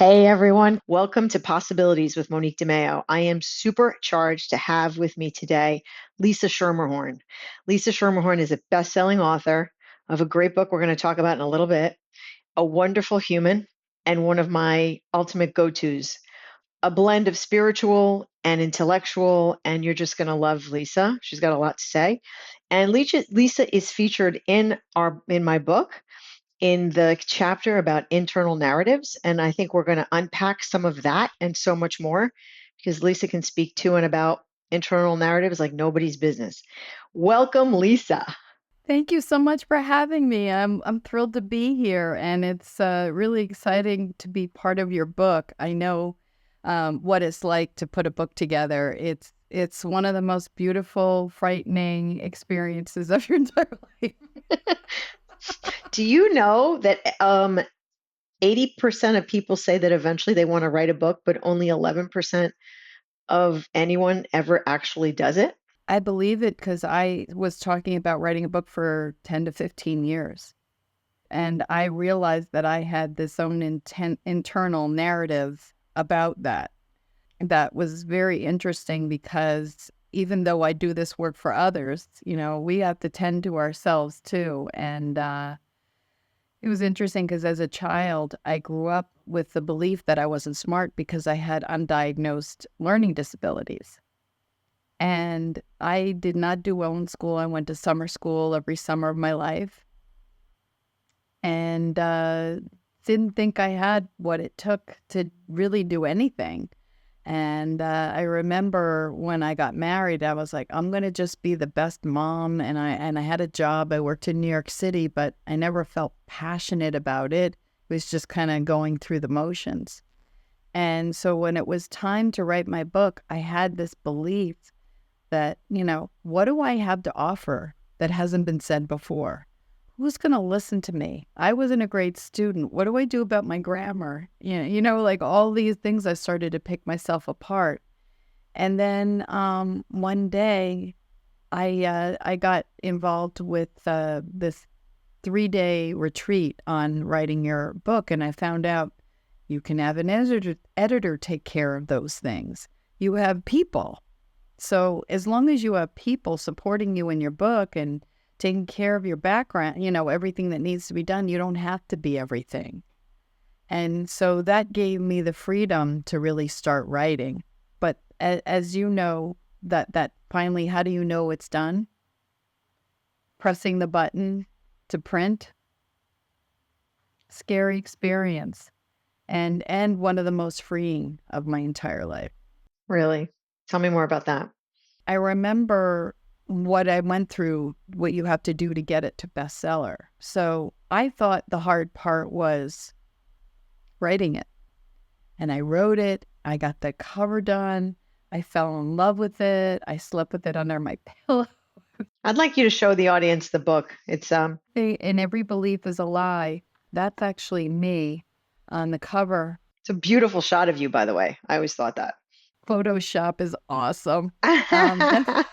Hey everyone, welcome to Possibilities with Monique DeMeo. I am super charged to have with me today Lisa Schermerhorn. Lisa Schermerhorn is a best-selling author of a great book we're going to talk about in a little bit, a wonderful human, and one of my ultimate go-tos. A blend of spiritual and intellectual, and you're just going to love Lisa. She's got a lot to say. And Lisa is featured in my book in the chapter about internal narratives. And I think we're going to unpack some of that and so much more because Lisa can speak to and about internal narratives like nobody's business. Welcome, Lisa. Thank you so much for having me. I'm thrilled to be here, and it's really exciting to be part of your book. I know what it's like to put a book together. It's one of the most beautiful, frightening experiences of your entire life. Do you know that 80% of people say that eventually they want to write a book, but only 11% of anyone ever actually does it? I believe it because I was talking about writing a book for 10 to 15 years. And I realized that I had this own internal narrative about that. That was very interesting because even though I do this work for others, we have to tend to ourselves too. And it was interesting because as a child, I grew up with the belief that I wasn't smart because I had undiagnosed learning disabilities. And I did not do well in school. I went to summer school every summer of my life and didn't think I had what it took to really do anything. And I remember when I got married, I was like, I'm going to just be the best mom. And I had a job. I worked in New York City, but I never felt passionate about it. It was just kind of going through the motions. And so when it was time to write my book, I had this belief that, what do I have to offer that hasn't been said before? Who's going to listen to me? I wasn't a great student. What do I do about my grammar? Like all these things, I started to pick myself apart. And then one day, I got involved with this 3-day retreat on writing your book, and I found out you can have an editor take care of those things. You have people. So as long as you have people supporting you in your book and taking care of your background, everything that needs to be done, you don't have to be everything. And so that gave me the freedom to really start writing. But as you know, that finally, how do you know it's done? Pressing the button to print, scary experience, and one of the most freeing of my entire life. Really? Tell me more about that. I remember what I went through, what you have to do to get it to bestseller. So I thought the hard part was writing it. And I wrote it. I got the cover done. I fell in love with it. I slept with it under my pillow. I'd like you to show the audience the book. It's And every belief is a lie. That's actually me on the cover. it's a beautiful shot of you, by the way. I always thought that. Photoshop is awesome. And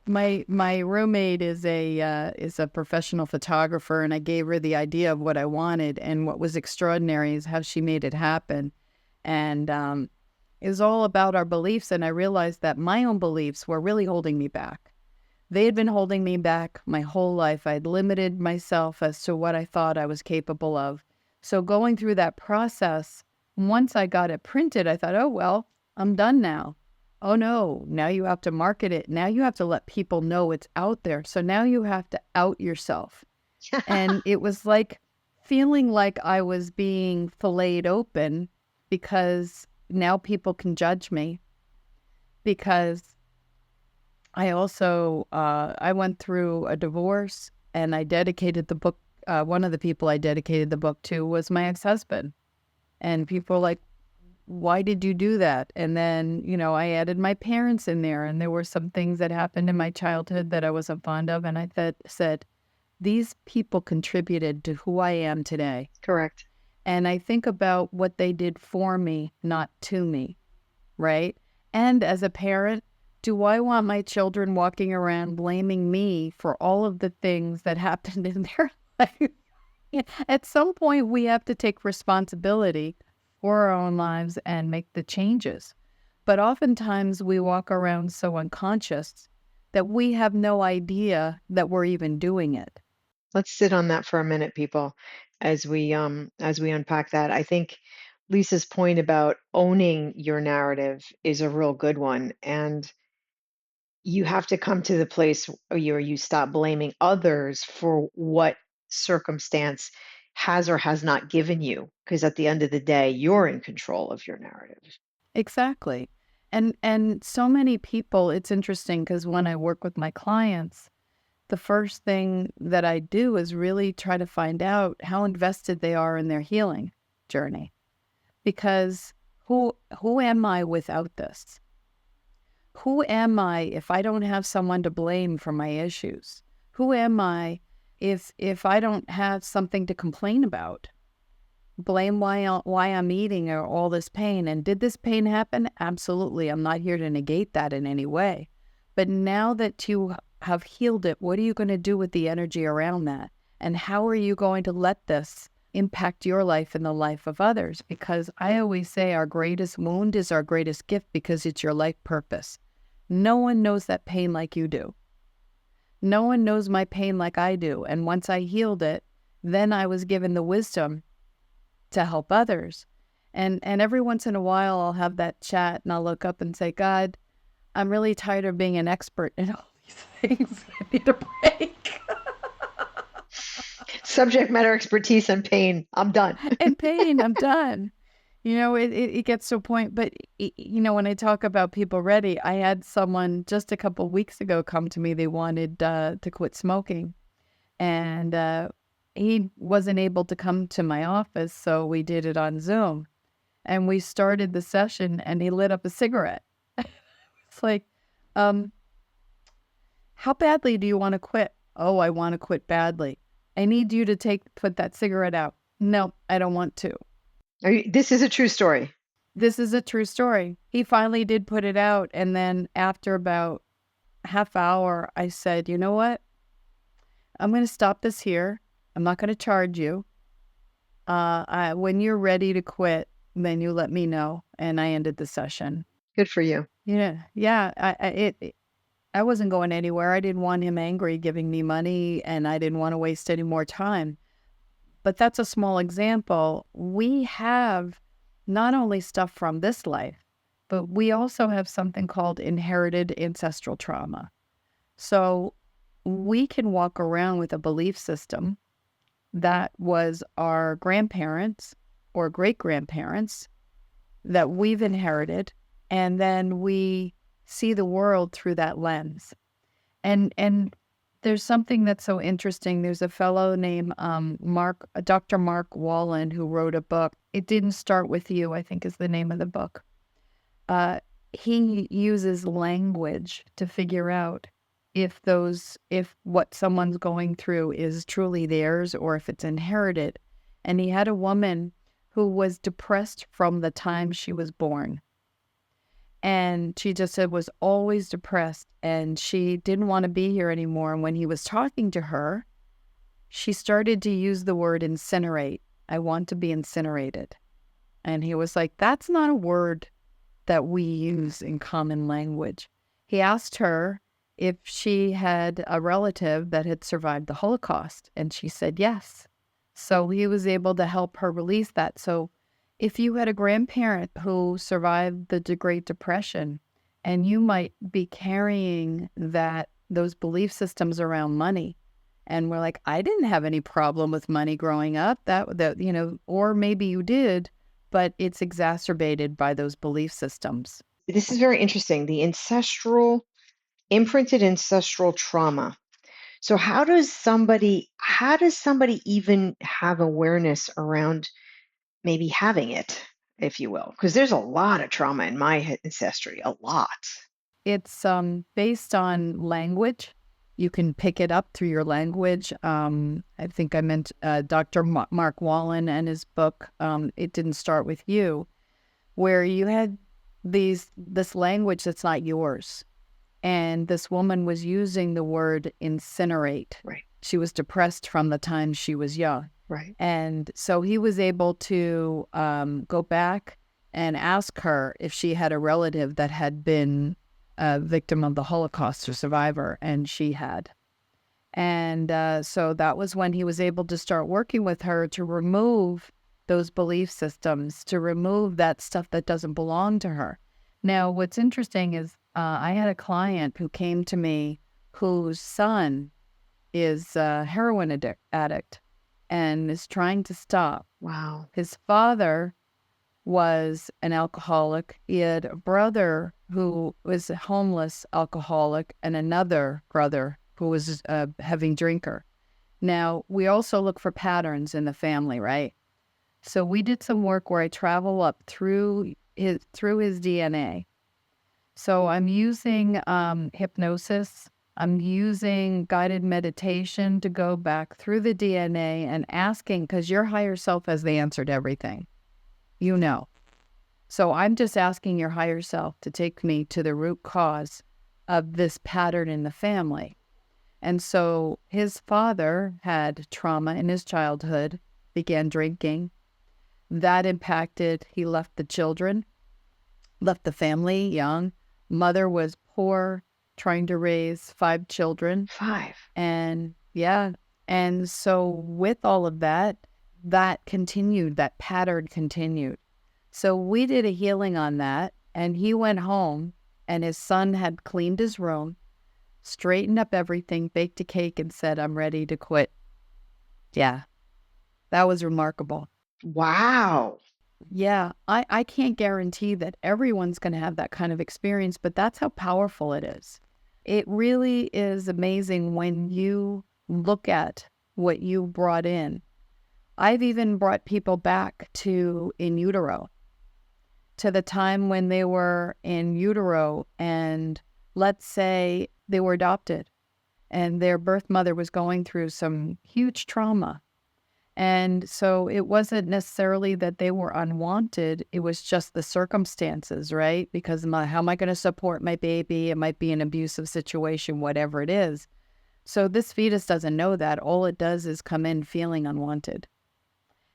my roommate is a professional photographer, and I gave her the idea of what I wanted, and what was extraordinary is how she made it happen. And it was all about our beliefs, and I realized that my own beliefs were really holding me back. They had been holding me back my whole life. I'd limited myself as to what I thought I was capable of. So going through that process, once I got it printed, I thought, oh, well, I'm done now. Oh, no, now you have to market it. Now you have to let people know it's out there. So now you have to out yourself. And it was like feeling like I was being filleted open because now people can judge me. Because I went through a divorce, and I dedicated the book. One of the people I dedicated the book to was my ex-husband. And people were like, why did you do that? And then, I added my parents in there, and there were some things that happened in my childhood that I wasn't fond of. And I said, these people contributed to who I am today. Correct. And I think about what they did for me, not to me, right? And as a parent, do I want my children walking around blaming me for all of the things that happened in their life? At some point, we have to take responsibility for our own lives and make the changes. But oftentimes, we walk around so unconscious that we have no idea that we're even doing it. Let's sit on that for a minute, people, as we unpack that. I think Lisa's point about owning your narrative is a real good one. And you have to come to the place where you stop blaming others for what circumstance has or has not given you. Because at the end of the day, you're in control of your narrative. Exactly. And so many people, it's interesting because when I work with my clients, the first thing that I do is really try to find out how invested they are in their healing journey. Because who am I without this? Who am I if I don't have someone to blame for my issues? Who am I if I don't have something to complain about? Blame why I'm eating or all this pain. And did this pain happen? Absolutely. I'm not here to negate that in any way. But now that you have healed it, what are you going to do with the energy around that? And how are you going to let this impact your life and the life of others? Because I always say our greatest wound is our greatest gift because it's your life purpose. No one knows that pain like you do. No one knows my pain like I do. And once I healed it, then I was given the wisdom to help others. And every once in a while, I'll have that chat and I'll look up and say, God, I'm really tired of being an expert in all these things. I need a break. Subject matter expertise and pain. I'm done. And pain, I'm done. It gets to a point. But, when I talk about people ready, I had someone just a couple of weeks ago come to me. They wanted to quit smoking. And he wasn't able to come to my office, so we did it on Zoom. And we started the session, and he lit up a cigarette. It's like, how badly do you want to quit? Oh, I want to quit badly. I need you to put that cigarette out. No, I don't want to. This is a true story. This is a true story. He finally did put it out. And then after about half hour, I said, you know what? I'm going to stop this here. I'm not going to charge you. When you're ready to quit, then you let me know. And I ended the session. Good for you. Yeah. I wasn't going anywhere. I didn't want him angry giving me money, and I didn't want to waste any more time. But that's a small example. We have not only stuff from this life, but we also have something called inherited ancestral trauma. So we can walk around with a belief system that was our grandparents or great-grandparents that we've inherited, and then we see the world through that lens. And there's something that's so interesting. There's a fellow named Dr. Mark Wallen, who wrote a book. It Didn't Start With You, I think is the name of the book. He uses language to figure out if what someone's going through is truly theirs or if it's inherited. And he had a woman who was depressed from the time she was born. And she just said was always depressed, and she didn't want to be here anymore. And when he was talking to her, she started to use the word incinerate. I want to be incinerated. And he was like, that's not a word that we use in common language. He asked her if she had a relative that had survived the Holocaust, and she said yes. So he was able to help her release that. So if you had a grandparent who survived the Great Depression, and you might be carrying those belief systems around money, and we're like, I didn't have any problem with money growing up, or maybe you did, but it's exacerbated by those belief systems. This is very interesting. The imprinted ancestral trauma. So how does somebody even have awareness around maybe having it, if you will? Because there's a lot of trauma in my ancestry, a lot. It's based on language. You can pick it up through your language. I think I meant Dr. Mark Wallen and his book, It Didn't Start With You, where you had this language that's not yours. And this woman was using the word incinerate. Right. She was depressed from the time she was young. Right. And so he was able to go back and ask her if she had a relative that had been a victim of the Holocaust or survivor, and she had. And so that was when he was able to start working with her to remove those belief systems, to remove that stuff that doesn't belong to her. Now, what's interesting is I had a client who came to me whose son is a heroin addict and is trying to stop. Wow. His father was an alcoholic. He had a brother who was a homeless alcoholic and another brother who was a heavy drinker. Now, we also look for patterns in the family, right? So we did some work where I travel up through his DNA. So I'm using hypnosis. I'm using guided meditation to go back through the DNA and asking, because your higher self has the answer to everything. You know. So I'm just asking your higher self to take me to the root cause of this pattern in the family. And so his father had trauma in his childhood, began drinking. That impacted, he left the children, left the family young. Mother was poor, trying to raise 5 children. 5. And yeah. And so with all of that, that continued, that pattern continued. So we did a healing on that, and he went home, and his son had cleaned his room, straightened up everything, baked a cake, and said, "I'm ready to quit." Yeah, that was remarkable. Wow. Yeah, I can't guarantee that everyone's going to have that kind of experience, but that's how powerful it is. It really is amazing when you look at what you brought in. I've even brought people back to in utero, to the time when they were in utero, and let's say they were adopted and their birth mother was going through some huge trauma. And so it wasn't necessarily that they were unwanted. It was just the circumstances, right? Because how am I going to support my baby? It might be an abusive situation, whatever it is. So this fetus doesn't know that. All it does is come in feeling unwanted.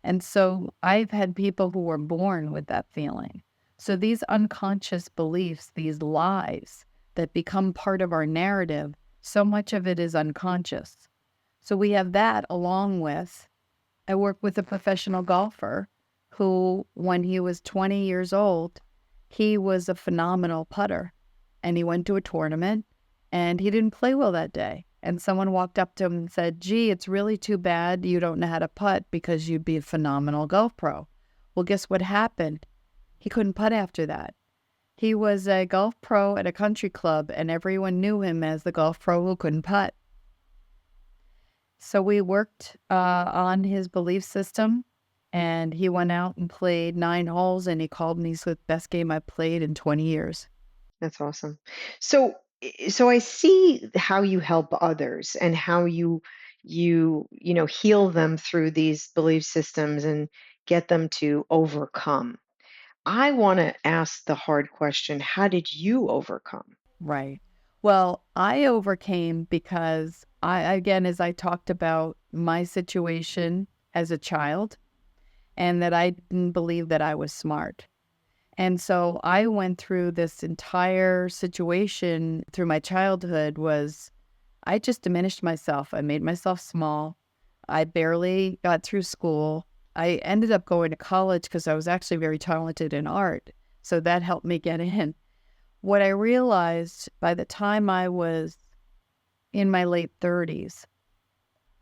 And so I've had people who were born with that feeling. So these unconscious beliefs, these lies that become part of our narrative, so much of it is unconscious. So we have that along with, I work with a professional golfer who, when he was 20 years old, he was a phenomenal putter. And he went to a tournament and he didn't play well that day. And someone walked up to him and said, "Gee, it's really too bad you don't know how to putt because you'd be a phenomenal golf pro." Well, guess what happened? He couldn't putt after that. He was a golf pro at a country club and everyone knew him as the golf pro who couldn't putt. So we worked on his belief system, and he went out and played 9 holes, and he called me, he said, "Best game I played in 20 years." That's awesome. So so I see how you help others and how you heal them through these belief systems and get them to overcome. I want to ask the hard question, how did you overcome? Right. Well, I overcame because again, as I talked about my situation as a child, and that I didn't believe that I was smart. And so I went through this entire situation through my childhood was I just diminished myself. I made myself small. I barely got through school. I ended up going to college because I was actually very talented in art. So that helped me get in. What I realized by the time I was in my late 30s,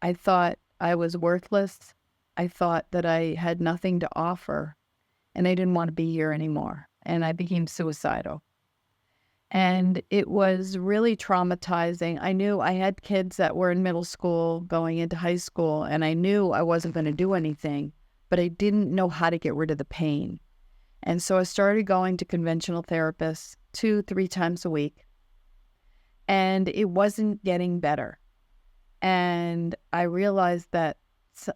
I thought I was worthless. I thought that I had nothing to offer and I didn't want to be here anymore. And I became suicidal. And it was really traumatizing. I knew I had kids that were in middle school going into high school, and I knew I wasn't going to do anything, but I didn't know how to get rid of the pain. And so I started going to conventional therapists 2-3 times a week, and it wasn't getting better. And I realized that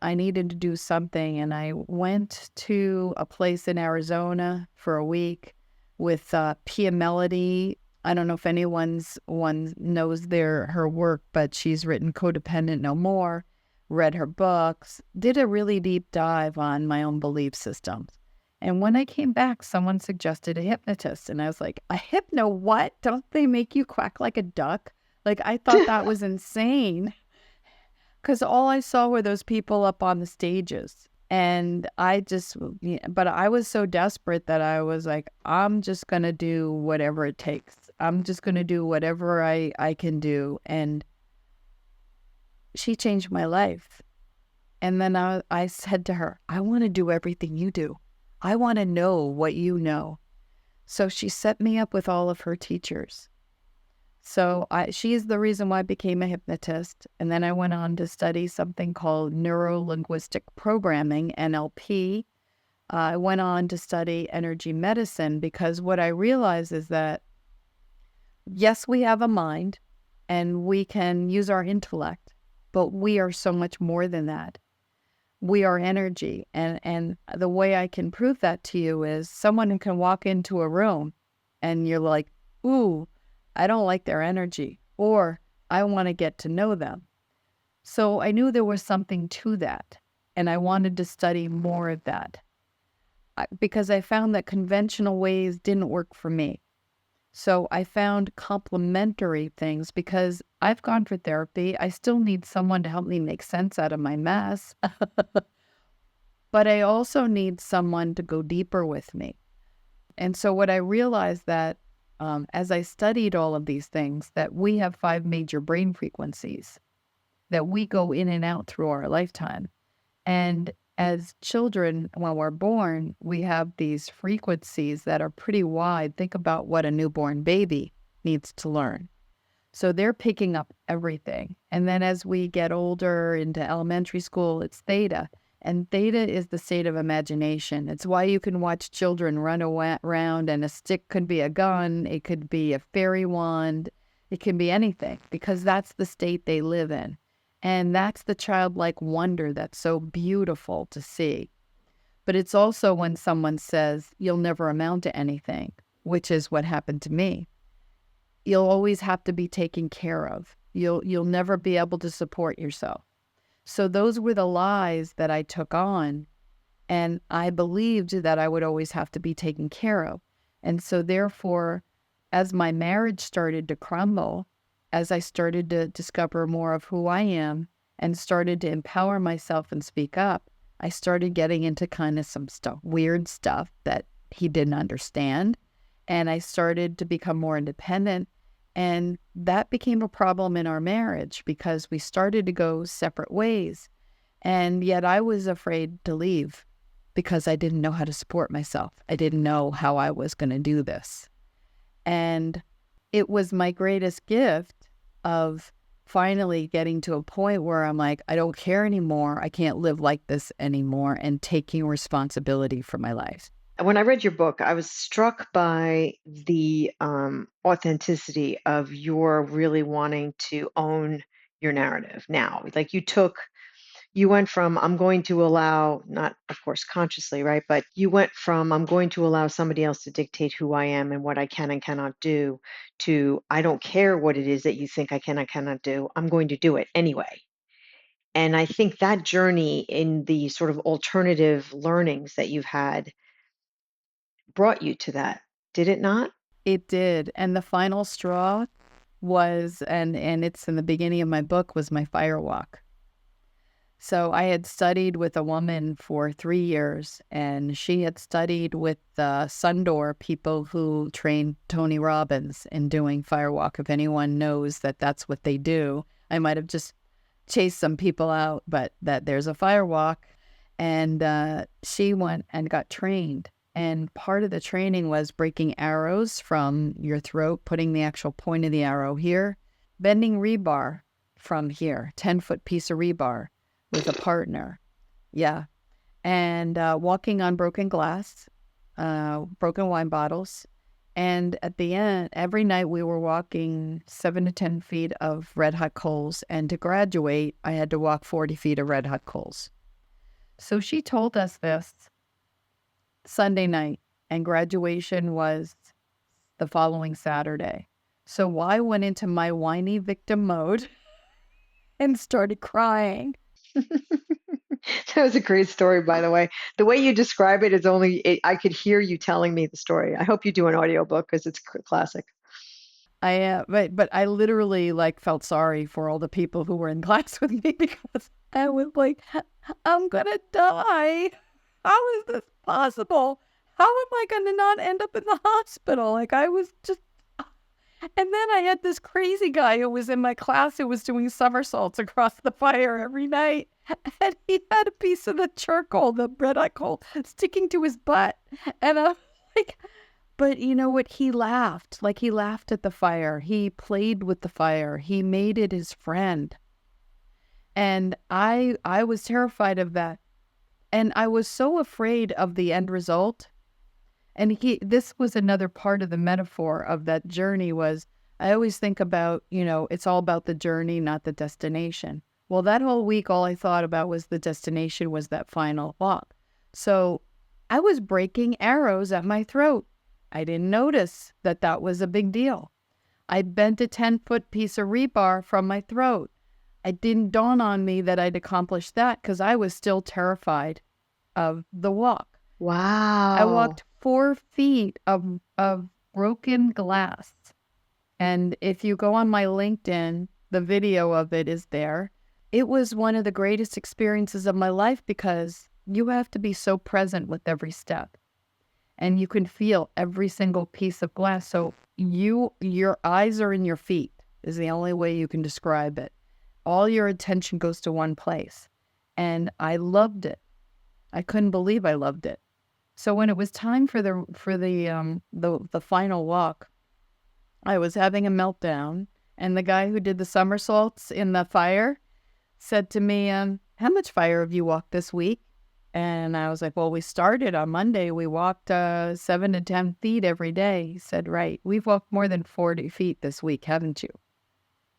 I needed to do something, and I went to a place in Arizona for a week with Pia Melody. I don't know if one knows her work, but she's written Codependent No More, read her books, did a really deep dive on my own belief systems. And when I came back, someone suggested a hypnotist. And I was like, a hypno what? Don't they make you quack like a duck? Like, I thought that was insane because all I saw were those people up on the stages. And I just, but I was so desperate that I was like, I'm just going to do whatever it takes. I'm just going to do whatever I can do. And she changed my life. And then I said to her, I want to do everything you do. I want to know what you know. So she set me up with all of her teachers. So she's the reason why I became a hypnotist. And then I went on to study something called neuro-linguistic programming, NLP. I went on to study energy medicine because what I realized is that, yes, we have a mind and we can use our intellect, but we are so much more than that. We are energy. And the way I can prove that to you is someone who can walk into a room and you're like, ooh, I don't like their energy, or I want to get to know them. So I knew there was something to that, and I wanted to study more of that because I found that conventional ways didn't work for me. So I found complementary things because I've gone for therapy. I still need someone to help me make sense out of my mess. But I also need someone to go deeper with me. And so what I realized that as I studied all of these things, that we have 5 major brain frequencies that we go in and out through our lifetime. And as children, when we're born, we have these frequencies that are pretty wide. Think about what a newborn baby needs to learn. So they're picking up everything. And then as we get older into elementary school, it's theta. And theta is the state of imagination. It's why you can watch children run around and a stick could be a gun. It could be a fairy wand. It can be anything because that's the state they live in. And that's the childlike wonder that's so beautiful to see. But it's also when someone says, you'll never amount to anything, which is what happened to me. You'll always have to be taken care of. You'll never be able to support yourself. So those were the lies that I took on, and I believed that I would always have to be taken care of. And so therefore, as my marriage started to crumble, as I started to discover more of who I am and started to empower myself and speak up, I started getting into kind of some stuff, weird stuff that he didn't understand. And I started to become more independent. And that became a problem in our marriage because we started to go separate ways. And yet I was afraid to leave because I didn't know how to support myself. I didn't know how I was going to do this. And it was my greatest gift of finally getting to a point where I'm like, I don't care anymore. I can't live like this anymore, and taking responsibility for my life. When I read your book, I was struck by the authenticity of your really wanting to own your narrative now. Like you went from, I'm going to allow, not of course consciously, right? But you went from, I'm going to allow somebody else to dictate who I am and what I can and cannot do, to, I don't care what it is that you think I can and cannot do. I'm going to do it anyway. And I think that journey in the sort of alternative learnings that you've had brought you to that, did it not? It did. And the final straw was, and it's in the beginning of my book, was my fire walk. So I had studied with a woman for 3 years, and she had studied with the Sundoor people who trained Tony Robbins in doing firewalk. If anyone knows that that's what they do, I might have just chased some people out, but that there's a firewalk. And she went and got trained. And part of the training was breaking arrows from your throat, putting the actual point of the arrow here, bending rebar from here, 10-foot piece of rebar with a partner. Yeah. And walking on broken glass, broken wine bottles. And at the end, every night we were walking 7 to 10 feet of red hot coals. And to graduate, I had to walk 40 feet of red hot coals. So she told us this Sunday night, and graduation was the following Saturday. So I went into my whiny victim mode and started crying. That was a great story, by the way. The way you describe it is I could hear you telling me the story. I hope you do an audiobook because it's classic. But I literally like felt sorry for all the people who were in class with me because I was like, I'm gonna die. How is this possible? How am I gonna not end up in the hospital? Like I was just, and then I had this crazy guy who was in my class who was doing somersaults across the fire every night. And he had a piece of the charcoal, the red hot coal, sticking to his butt. And I'm like, but you know what? He laughed. Like he laughed at the fire. He played with the fire. He made it his friend. And I was terrified of that. And I was so afraid of the end result. And this was another part of the metaphor of that journey was I always think about, it's all about the journey, not the destination. Well, that whole week, all I thought about was the destination was that final walk. So I was breaking arrows at my throat. I didn't notice that that was a big deal. I bent a 10-foot piece of rebar from my throat. It didn't dawn on me that I'd accomplished that because I was still terrified of the walk. I Wow. walked 4 feet of broken glass. And if you go on my LinkedIn, the video of it is there. It was one of the greatest experiences of my life because you have to be so present with every step. And you can feel every single piece of glass. So your eyes are in your feet is the only way you can describe it. All your attention goes to one place. And I loved it. I couldn't believe I loved it. So when it was time for the final walk, I was having a meltdown, and the guy who did the somersaults in the fire said to me, "How much fire have you walked this week?" And I was like, "Well, we started on Monday. We walked 7 to 10 feet every day." He said, "Right. We've walked more than 40 feet this week, haven't you?"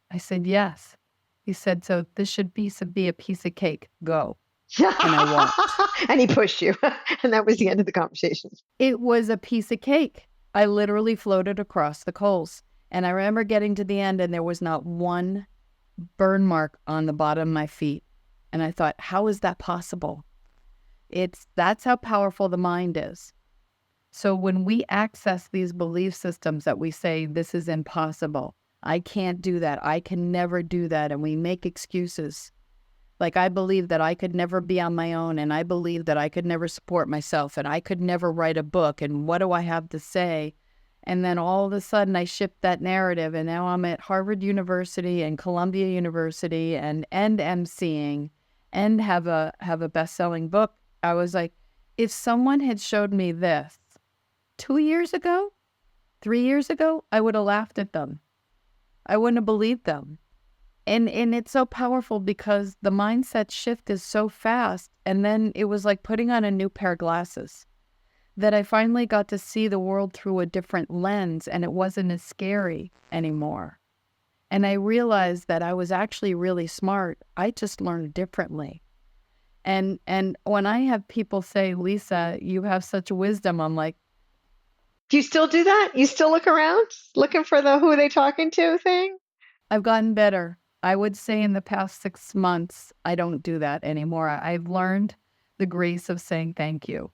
I said, "Yes." He said, "So this should be a piece of cake. Go." And I walked. And he pushed you. And that was the end of the conversation. It was a piece of cake. I literally floated across the coals. And I remember getting to the end and there was not one burn mark on the bottom of my feet. And I thought, how is that possible? That's how powerful the mind is. So when we access these belief systems that we say, this is impossible, I can't do that, I can never do that, and we make excuses. Like I believe that I could never be on my own, and I believe that I could never support myself, and I could never write a book, and what do I have to say? And then all of a sudden I shift that narrative, and now I'm at Harvard University and Columbia University and emceeing and have a best-selling book. I was like, if someone had showed me this 2 years ago, 3 years ago, I would have laughed at them. I wouldn't have believed them. And it's so powerful because the mindset shift is so fast. And then it was like putting on a new pair of glasses that I finally got to see the world through a different lens, and it wasn't as scary anymore. And I realized that I was actually really smart. I just learned differently. And when I have people say, "Lisa, you have such wisdom," I'm like, Do you still do that? You still look around looking for the who are they talking to thing? I've gotten better. I would say in the past 6 months, I don't do that anymore. I've learned the grace of saying thank you.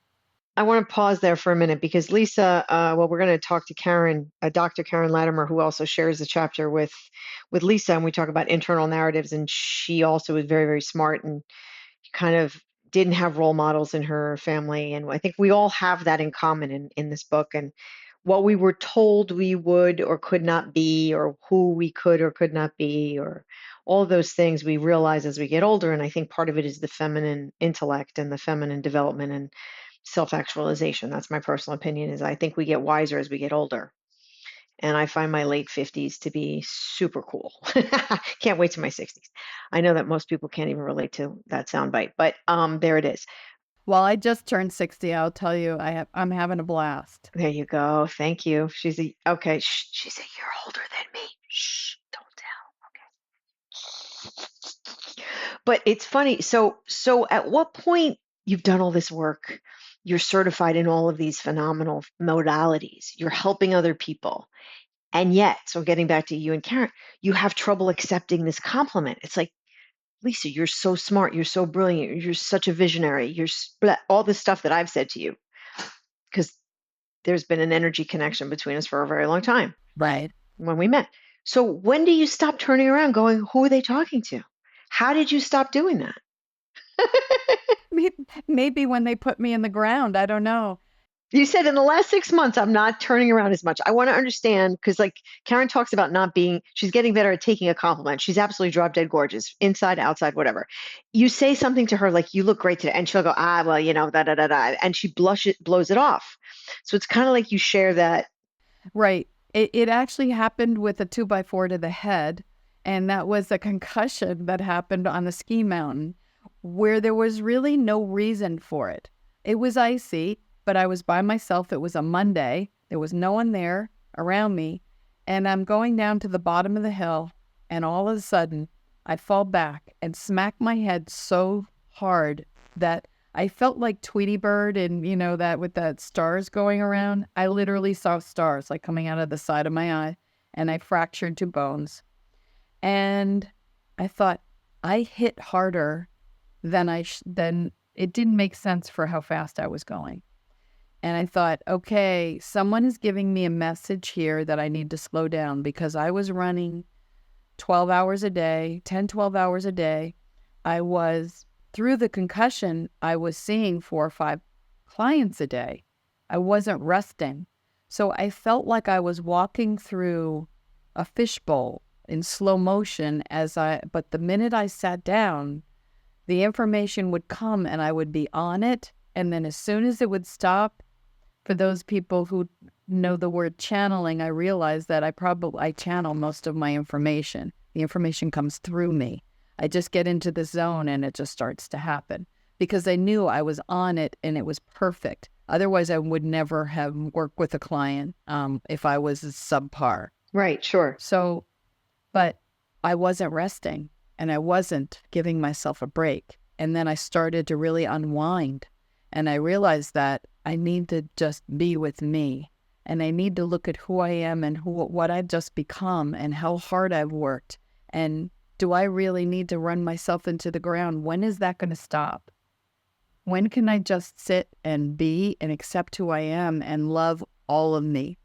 I want to pause there for a minute because Lisa, well, we're going to talk to Karen, Dr. Karen Latimer, who also shares the chapter with Lisa, and we talk about internal narratives. And she also is very, very smart and kind of didn't have role models in her family. And I think we all have that in common in this book. And what we were told we would or could not be, or who we could or could not be, or all those things we realize as we get older. And I think part of it is the feminine intellect and the feminine development and self-actualization. That's my personal opinion, is I think we get wiser as we get older. And I find my late 50s to be super cool. Can't wait to my 60s. I know that most people can't even relate to that soundbite, but there it is. Well, I just turned 60. I'll tell you, I'm having a blast. There you go. Thank you. Okay. She's a year older than me. Shh, don't tell. Okay. But it's funny. So at what point you've done all this work, you're certified in all of these phenomenal modalities, you're helping other people. And yet, so getting back to you and Karen, you have trouble accepting this compliment. It's like, Lisa, you're so smart. You're so brilliant. You're such a visionary. All this stuff that I've said to you, because there's been an energy connection between us for a very long time Right. when we met. So when do you stop turning around going, who are they talking to? How did you stop doing that? Maybe when they put me in the ground, I don't know. You said in the last 6 months, I'm not turning around as much. I want to understand because, like, Karen talks about not being, she's getting better at taking a compliment. She's absolutely drop dead gorgeous, inside, outside, whatever. You say something to her like, you look great today. And she'll go, well, da, da, da, da. And she blows it off. So it's kind of like you share that. Right. It actually happened with a 2x4 to the head. And that was a concussion that happened on the ski mountain where there was really no reason for it. It was icy, but I was by myself. It was a Monday. There was no one there around me. And I'm going down to the bottom of the hill. And all of a sudden, I fall back and smack my head so hard that I felt like Tweety Bird and, that with that stars going around. I literally saw stars like coming out of the side of my eye, and I fractured 2 bones. And I thought I hit harder than than it didn't make sense for how fast I was going. And I thought, okay, someone is giving me a message here that I need to slow down because I was running 12 hours a day, 10, 12 hours a day. Through the concussion, I was seeing 4 or 5 clients a day. I wasn't resting. So I felt like I was walking through a fishbowl in slow motion but the minute I sat down, the information would come and I would be on it. And then as soon as it would stop, for those people who know the word channeling, I realized that I channel most of my information. The information comes through me. I just get into the zone and it just starts to happen because I knew I was on it and it was perfect. Otherwise, I would never have worked with a client if I was subpar. Right, sure. So, but I wasn't resting and I wasn't giving myself a break. And then I started to really unwind. And I realized that I need to just be with me. And I need to look at who I am and what I've just become and how hard I've worked. And do I really need to run myself into the ground? When is that going to stop? When can I just sit and be and accept who I am and love all of me?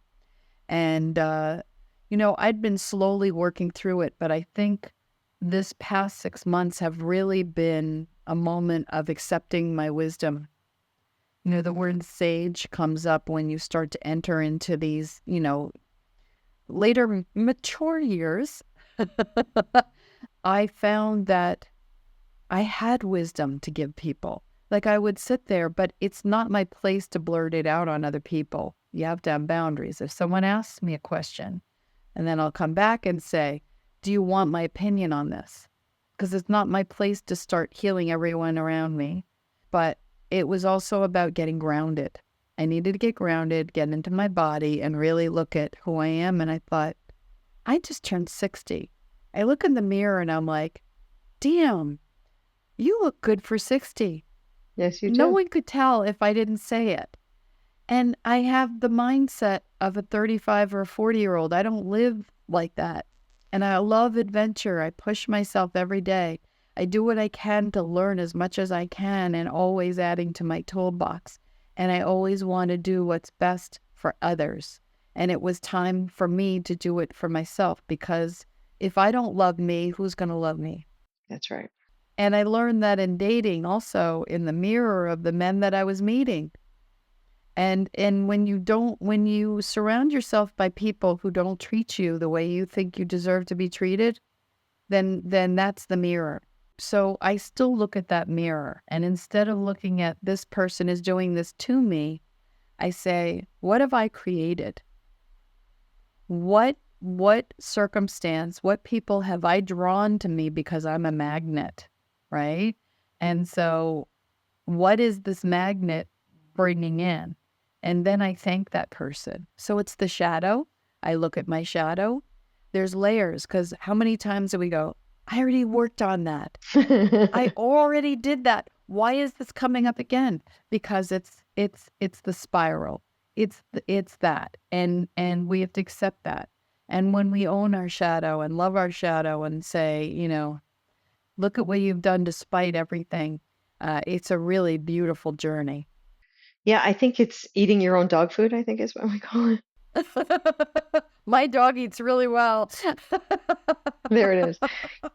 And, I'd been slowly working through it, but I think this past 6 months have really been a moment of accepting my wisdom. The word sage comes up when you start to enter into these, later mature years. I found that I had wisdom to give people. Like I would sit there, but it's not my place to blurt it out on other people. You have to have boundaries. If someone asks me a question, and then I'll come back and say, do you want my opinion on this? Because it's not my place to start healing everyone around me. But it was also about getting grounded. I needed to get grounded, get into my body, and really look at who I am. And I thought, I just turned 60. I look in the mirror and I'm like, damn, you look good for 60. Yes, you No do. one could tell if I didn't say it. And I have the mindset of a 35 or a 40-year-old. I don't live like that. And I love adventure. I push myself every day. I do what I can to learn as much as I can and always adding to my toolbox. And I always want to do what's best for others. And it was time for me to do it for myself because if I don't love me, who's going to love me? That's right. And I learned that in dating also in the mirror of the men that I was meeting. And when you surround yourself by people who don't treat you the way you think you deserve to be treated, then that's the mirror. So I still look at that mirror. And instead of looking at this person is doing this to me, I say, what have I created? What circumstance, what people have I drawn to me because I'm a magnet, right? And so what is this magnet bringing in? And then I thank that person. So it's the shadow. I look at my shadow. There's layers because how many times do we go, I already worked on that. I already did that. Why is this coming up again? Because it's the spiral. It's that. And we have to accept that. And when we own our shadow and love our shadow and say, Look at what you've done despite everything. It's a really beautiful journey. Yeah, I think it's eating your own dog food, I think is what we call it. My dog eats really well. There it is.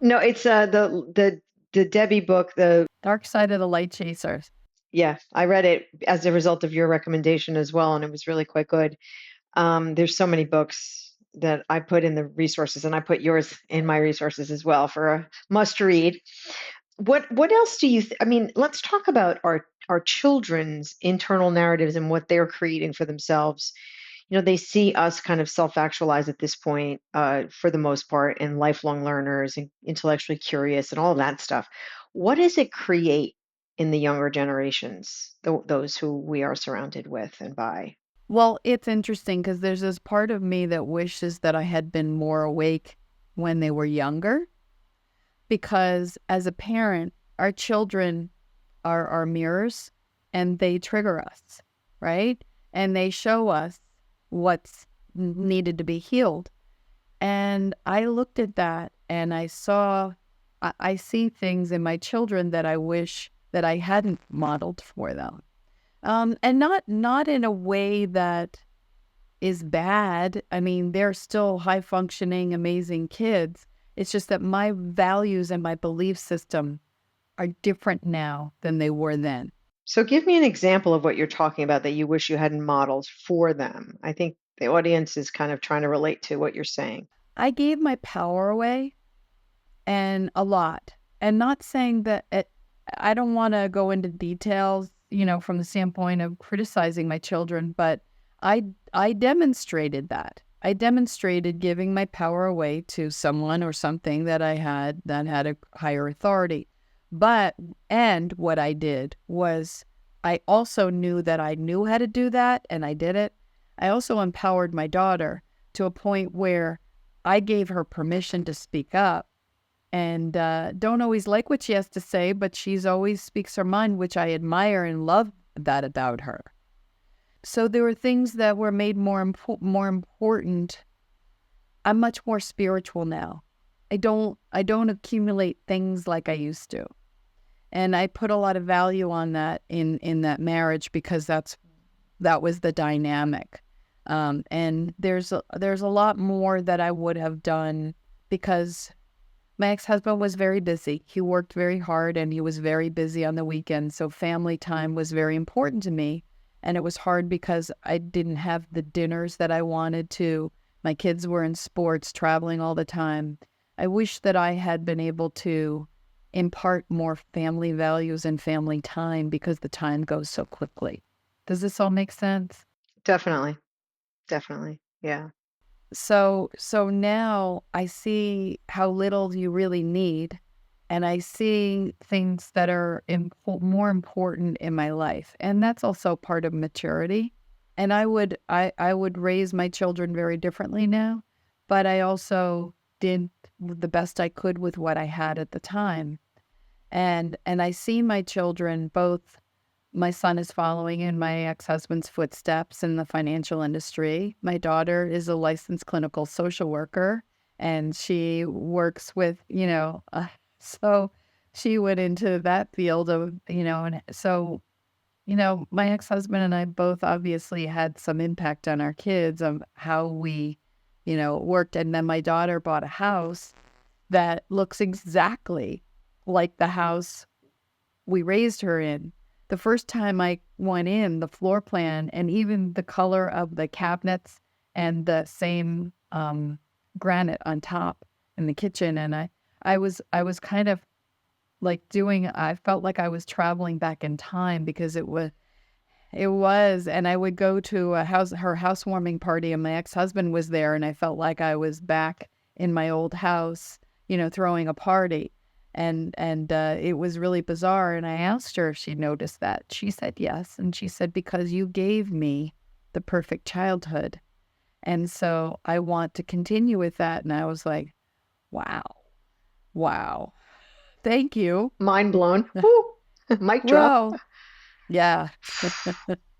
No, it's the Debbie book, the Dark Side of the Light Chasers. yeah, I read it as a result of your recommendation as well, and it was really quite good. There's so many books that I put in the resources, and I put yours in my resources as well for a must read. What else do you I mean, let's talk about our children's internal narratives and what they're creating for themselves. They see us kind of self-actualize at this point, for the most part, and lifelong learners and intellectually curious and all that stuff. What does it create in the younger generations, those who we are surrounded with and by? Well, it's interesting because there's this part of me that wishes that I had been more awake when they were younger. Because as a parent, our children are our mirrors and they trigger us, right? And they show us what's needed to be healed. And I looked at that and I see things in my children that I wish that I hadn't modeled for them. And not in a way that is bad. I mean, they're still high functioning, amazing kids. It's just that my values and my belief system are different now than they were then. So give me an example of what you're talking about that you wish you hadn't modeled for them. I think the audience is kind of trying to relate to what you're saying. I gave my power away and a lot. And not saying that I don't want to go into details, from the standpoint of criticizing my children, but I demonstrated that. I demonstrated giving my power away to someone or something that I had that had a higher authority. And what I did was I also knew that I knew how to do that and I did it. I also empowered my daughter to a point where I gave her permission to speak up and don't always like what she has to say, but she's always speaks her mind, which I admire and love that about her. So there were things that were made more important. I'm much more spiritual now. I don't accumulate things like I used to. And I put a lot of value on that in that marriage because that was the dynamic. And there's a lot more that I would have done because my ex-husband was very busy. He worked very hard and he was very busy on the weekends. So family time was very important to me. And it was hard because I didn't have the dinners that I wanted to. My kids were in sports, traveling all the time. I wish that I had been able to impart more family values and family time because the time goes so quickly. Does this all make sense? Definitely. Definitely. Yeah. So now I see how little you really need, and I see things that are more important in my life, and that's also part of maturity. And I would raise my children very differently now, but I also did the best I could with what I had at the time. And I see my children both. My son is following in my ex-husband's footsteps in the financial industry. My daughter is a licensed clinical social worker, and she works with, so she went into that field of, and so, my ex-husband and I both obviously had some impact on our kids of how we, worked. And then my daughter bought a house that looks exactly like the house we raised her in. The first time I went in, the floor plan and even the color of the cabinets and the same granite on top in the kitchen, and I was kind of like I felt like I was traveling back in time because it was, and I would go to her housewarming party, and my ex-husband was there, and I felt like I was back in my old house, throwing a party. And it was really bizarre. And I asked her if she noticed that. She said yes. And she said, because you gave me the perfect childhood. And so I want to continue with that. And I was like, wow, wow, thank you. Mind blown. Woo! Mic drop. Well, yeah,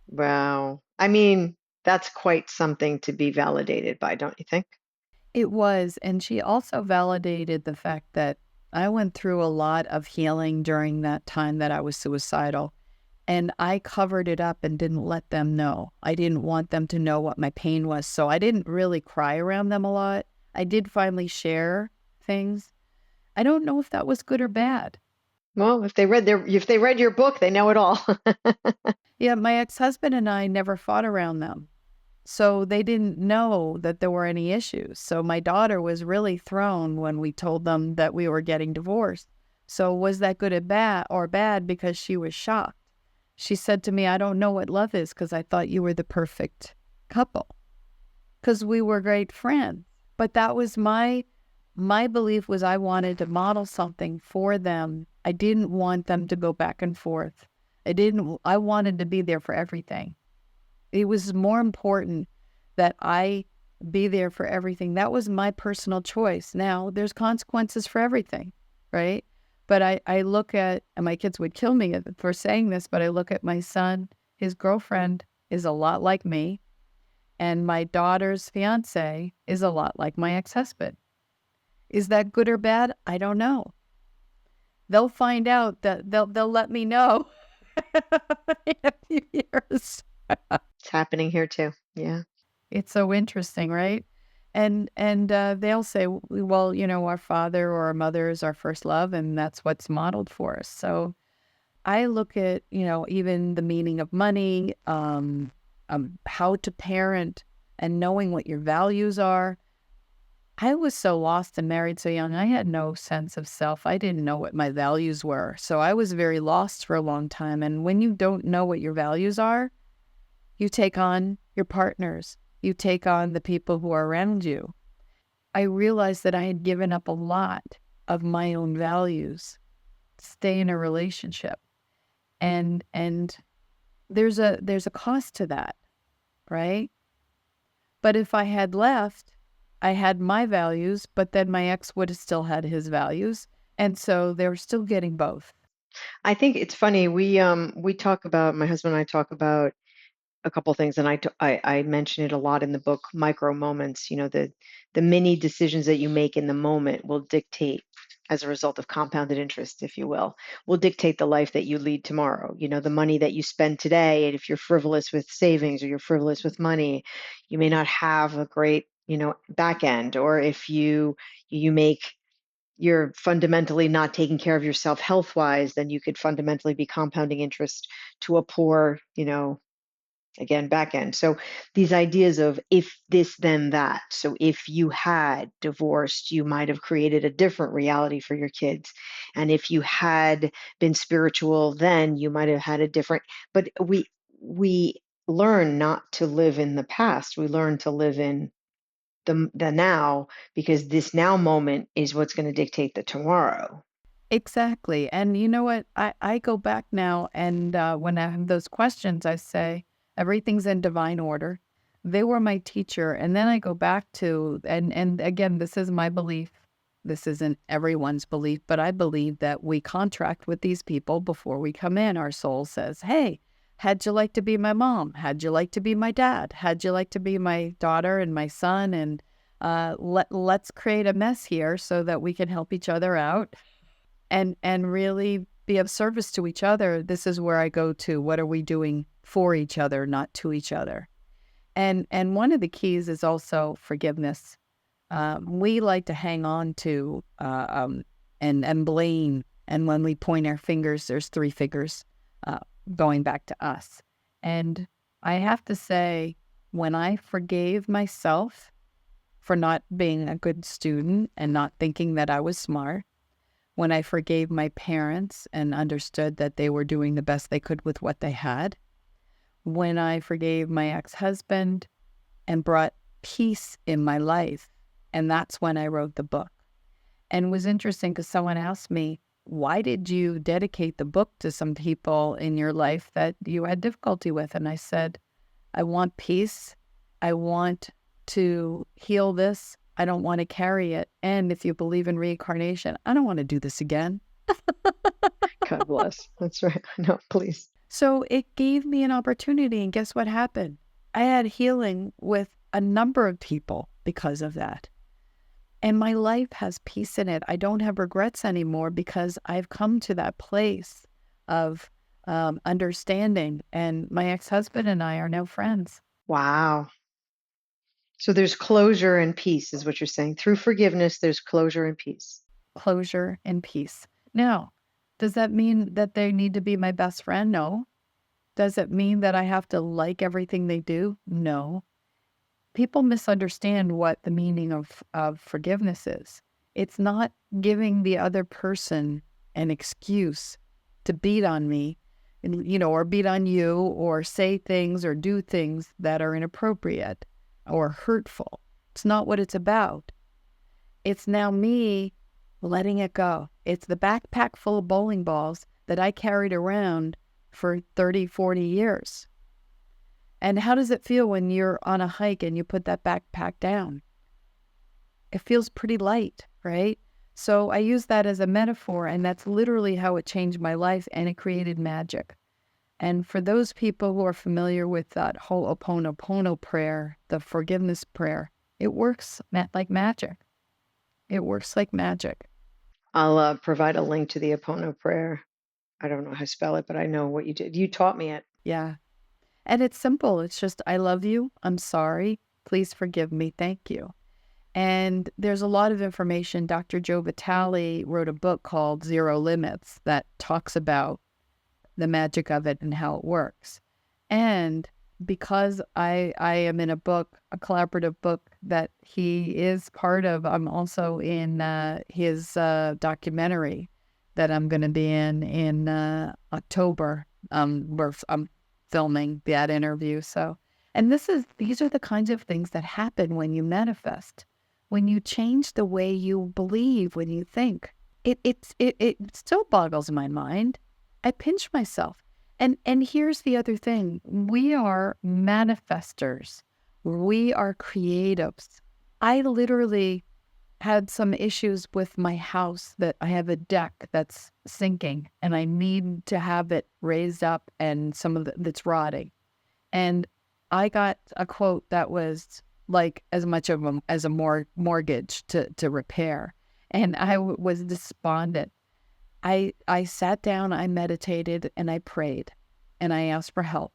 Wow. I mean, that's quite something to be validated by, don't you think? it was. And she also validated the fact that I went through a lot of healing during that time that I was suicidal. And I covered it up and didn't let them know. I didn't want them to know what my pain was. So I didn't really cry around them a lot. I did finally share things. I don't know if that was good or bad. Well, if they read your book, they know it all. Yeah, my ex-husband and I never fought around them. So they didn't know that there were any issues. So my daughter was really thrown when we told them that we were getting divorced. So was that good or bad because she was shocked? She said to me, I don't know what love is because I thought you were the perfect couple because we were great friends. But that was my belief was I wanted to model something for them. I didn't want them to go back and forth. I wanted to be there for everything. It was more important that I be there for everything. That was my personal choice. Now, there's consequences for everything, right? But I look at, and my kids would kill me for saying this, but I look at my son, his girlfriend is a lot like me, and my daughter's fiance is a lot like my ex-husband. Is that good or bad? I don't know. They'll find out that they'll let me know in a few years. It's happening here too. Yeah. It's so interesting, right? And they'll say, well, our father or our mother is our first love, and that's what's modeled for us. So I look at, even the meaning of money, how to parent, and knowing what your values are. I was so lost and married so young. I had no sense of self. I didn't know what my values were. So I was very lost for a long time. And when you don't know what your values are, you take on your partners. You take on the people who are around you. I realized that I had given up a lot of my own values to stay in a relationship. And there's a cost to that, right? But if I had left, I had my values, but then my ex would have still had his values. And so they were still getting both. I think it's funny. We talk about, my husband and I talk about a couple things, and I mention it a lot in the book, micro moments. The mini decisions that you make in the moment will dictate, as a result of compounded interest, if you will dictate the life that you lead tomorrow. The money that you spend today, and if you're frivolous with savings or you're frivolous with money, you may not have a great, back end. Or if you make you're fundamentally not taking care of yourself health wise, then you could fundamentally be compounding interest to a poor, again, back end. So these ideas of if this, then that. So if you had divorced, you might have created a different reality for your kids. And if you had been spiritual, then you might have had a different, but we learn not to live in the past. We learn to live in the now, because this now moment is what's going to dictate the tomorrow. Exactly. And you know what? I go back now, and when I have those questions, I say, everything's in divine order. They were my teacher. And then I go back to, and again, this is my belief. This isn't everyone's belief, but I believe that we contract with these people before we come in. Our soul says, hey, how'd you like to be my mom? How'd you like to be my dad? How'd you like to be my daughter and my son? And let's create a mess here so that we can help each other out and really be of service to each other. This is where I go to, what are we doing for each other, not to each other? And one of the keys is also forgiveness. We like to hang on to and blame. And when we point our fingers, there's three fingers going back to us. And I have to say, when I forgave myself for not being a good student and not thinking that I was smart, when I forgave my parents and understood that they were doing the best they could with what they had, when I forgave my ex-husband and brought peace in my life, and that's when I wrote the book. And it was interesting because someone asked me, why did you dedicate the book to some people in your life that you had difficulty with? And I said, I want peace. I want to heal this. I don't want to carry it. And if you believe in reincarnation, I don't want to do this again. God bless. That's right. No, please. So it gave me an opportunity. And guess what happened? I had healing with a number of people because of that. And my life has peace in it. I don't have regrets anymore because I've come to that place of understanding. And my ex-husband and I are now friends. Wow. So there's closure and peace, is what you're saying. Through forgiveness, there's closure and peace. Closure and peace. Now, does that mean that they need to be my best friend? No. Does it mean that I have to like everything they do? No. People misunderstand what the meaning of forgiveness is. It's not giving the other person an excuse to beat on me, and, or beat on you, or say things or do things that are inappropriate or hurtful. It's not what it's about. It's now me letting it go. It's the backpack full of bowling balls that I carried around for 30, 40 years. And how does it feel when you're on a hike and you put that backpack down? It feels pretty light, right? So I use that as a metaphor, and that's literally how it changed my life, and it created magic. And for those people who are familiar with that whole Ho'oponopono prayer, the forgiveness prayer, it works like magic. It works like magic. I'll provide a link to the Apono prayer. I don't know how to spell it, but I know what you did. You taught me it. Yeah. And it's simple. It's just, I love you. I'm sorry. Please forgive me. Thank you. And there's a lot of information. Dr. Joe Vitale wrote a book called Zero Limits that talks about the magic of it and how it works. And because I am in a book, a collaborative book that he is part of, I'm also in his documentary that I'm going to be in October. Where I'm filming that interview. So, and these are the kinds of things that happen when you manifest, when you change the way you believe, when you think. It still boggles my mind. I pinch myself. And here's the other thing. We are manifestors. We are creatives. I literally had some issues with my house, that I have a deck that's sinking and I need to have it raised up, and that's rotting. And I got a quote that was like as much of as a mortgage to repair. And I was despondent. I sat down, I meditated, and I prayed, and I asked for help.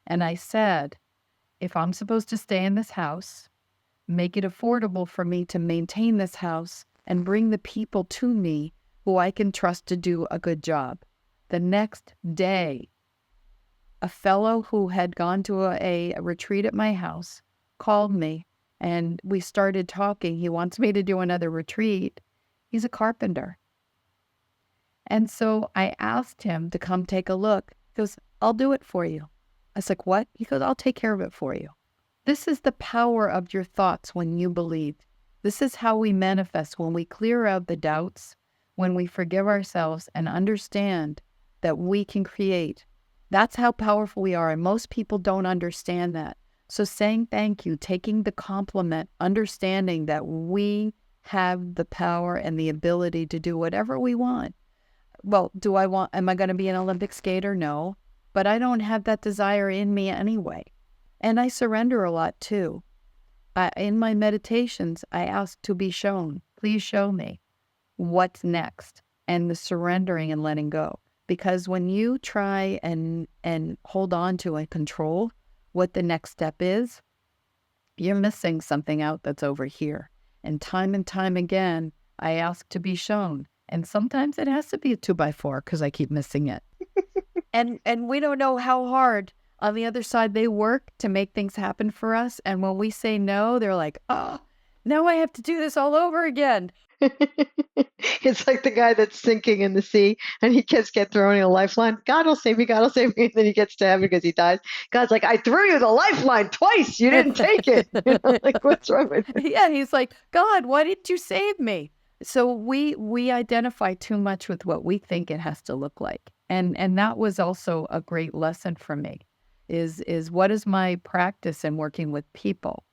And I said, if I'm supposed to stay in this house, make it affordable for me to maintain this house and bring the people to me who I can trust to do a good job. The next day, a fellow who had gone to a retreat at my house called me, and we started talking. He wants me to do another retreat. He's a carpenter. And so I asked him to come take a look. He goes, I'll do it for you. I was like, what? He goes, I'll take care of it for you. This is the power of your thoughts when you believe. This is how we manifest, when we clear out the doubts, when we forgive ourselves and understand that we can create. That's how powerful we are, and most people don't understand that. So saying thank you, taking the compliment, understanding that we have the power and the ability to do whatever we want. Well, am I going to be an Olympic skater? No, but I don't have that desire in me anyway. And I surrender a lot too. In my meditations, I ask to be shown. Please show me what's next, and the surrendering and letting go. Because when you try and hold on to and control what the next step is, you're missing something out that's over here. And time again, I ask to be shown. And sometimes it has to be a 2x4 because I keep missing it. And we don't know how hard on the other side they work to make things happen for us. And when we say no, they're like, oh, now I have to do this all over again. It's like the guy that's sinking in the sea and he just gets throwing a lifeline. God will save me, God will save me. And then he gets to heaven because he dies. God's like, I threw you the lifeline twice. You didn't take it. Like, what's wrong with you? Yeah, he's like, God, why didn't you save me? So we identify too much with what we think it has to look like. And that was also a great lesson for me, is what is my practice in working with people?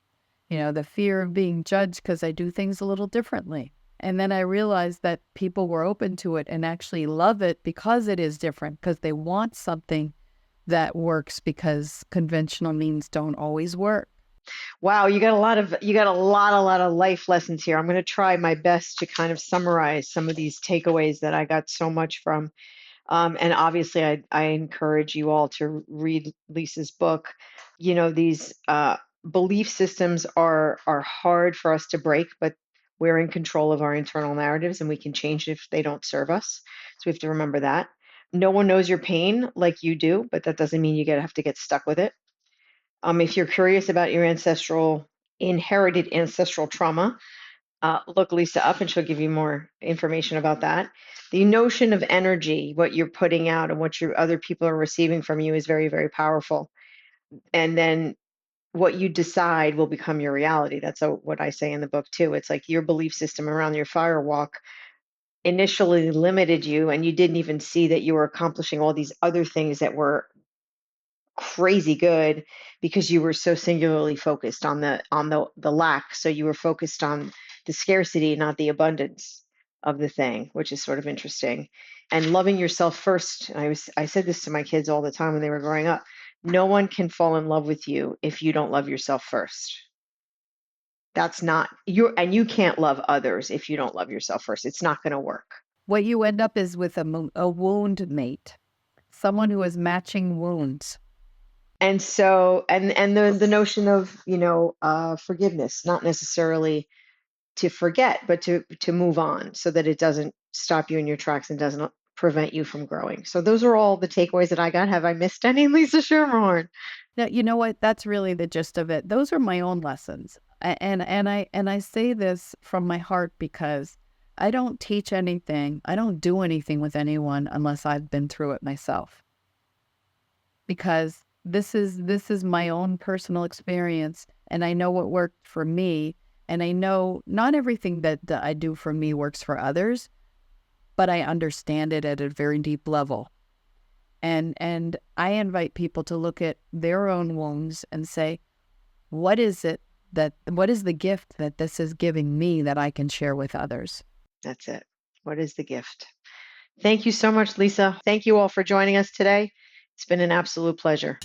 The fear of being judged because I do things a little differently. And then I realized that people were open to it and actually love it because it is different, because they want something that works, because conventional means don't always work. Wow, you got a lot of life lessons here. I'm going to try my best to kind of summarize some of these takeaways that I got so much from. And obviously, I encourage you all to read Lisa's book. These belief systems are hard for us to break, but we're in control of our internal narratives, and we can change it if they don't serve us. So we have to remember that. No one knows your pain like you do, but that doesn't mean have to get stuck with it. If you're curious about your inherited ancestral trauma, look Lisa up and she'll give you more information about that. The notion of energy, what you're putting out and what your other people are receiving from you is very, very powerful. And then what you decide will become your reality. That's what I say in the book too. It's like your belief system around your firewalk initially limited you, and you didn't even see that you were accomplishing all these other things that were crazy good because you were so singularly focused on the lack. So you were focused on the scarcity, not the abundance of the thing, which is sort of interesting. And loving yourself first. I said this to my kids all the time when they were growing up. No one can fall in love with you if you don't love yourself first. That's not and you can't love others if you don't love yourself first. It's not going to work. What you end up is with a wound mate, someone who is matching wounds. And so, and the notion of forgiveness, not necessarily to forget, but to move on, so that it doesn't stop you in your tracks and doesn't prevent you from growing. So those are all the takeaways that I got. Have I missed any, Lisa Schermerhorn? Now, you know what? That's really the gist of it. Those are my own lessons, and I say this from my heart because I don't teach anything. I don't do anything with anyone unless I've been through it myself. Because this is my own personal experience, and I know what worked for me, and I know not everything that I do for me works for others, but I understand it at a very deep level. And I invite people to look at their own wounds and say, what is the gift that this is giving me that I can share with others? That's it. What is the gift? Thank you so much, Lisa. Thank you all for joining us today. It's been an absolute pleasure.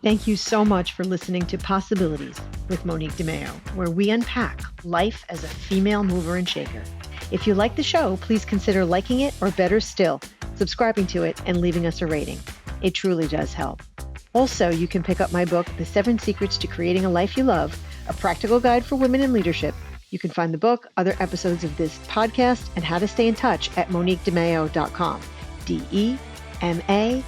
Thank you so much for listening to Possibilities with Monique DeMeo, where we unpack life as a female mover and shaker. If you like the show, please consider liking it, or better still, subscribing to it and leaving us a rating. It truly does help. Also, you can pick up my book, The 7 Secrets to Creating a Life You Love, a practical guide for women in leadership. You can find the book, other episodes of this podcast, and how to stay in touch at moniquedemeo.com. DEMAIO.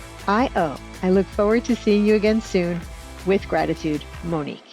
I look forward to seeing you again soon. With gratitude, Monique.